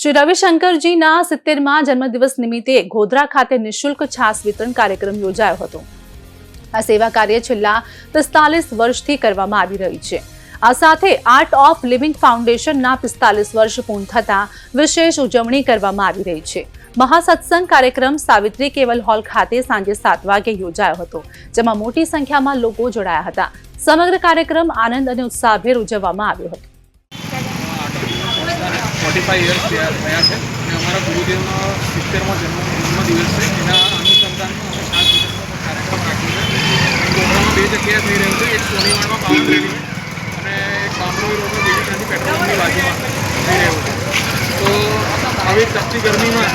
શ્રી રવિશંકરજીના 70મા જન્મદિવસ નિમિત્તે ગોધરા ખાતે નિઃશુલ્ક છાસ વિતરણ કાર્યક્રમ યોજાયો હતો। આ સેવા કાર્ય છેલ્લા 45 વર્ષથી કરવામાં આવી રહી છે। આ સાથે આર્ટ ઓફ લિવિંગ ફાઉન્ડેશનના 45 વર્ષ પૂર્ણ થતા વિશેષ ઉજવણી કરવામાં આવી રહી છે। મહાસત્સંગ કાર્યક્રમ સાવિત્રી કેવલ હોલ ખાતે સાંજે 7 વાગે યોજાયો હતો, જેમાં મોટી સંખ્યામાં લોકો જોડાયા હતા। સમગ્ર કાર્યક્રમ આનંદ અને ઉત્સાહભેર ઉજવવામાં આવ્યો હતો। 45 યર્સ થયા છે અને અમારા ગુરુદેવનો 70મો જન્મદિવસ છે। એના અનુસંધાનમાં અમે છાસ વિતરણનો કાર્યક્રમ રાખ્યો છે। ગોધરામાં 2 જગ્યાએ થઈ રહ્યું છે, એક સોનીવાડમાં પાવન રેલી અને એક બામરોઈ રોડમાં બેડી પેટ્રોલની બાજુમાં થઈ રહ્યું છે। તો આવી તપતી ગરમીમાં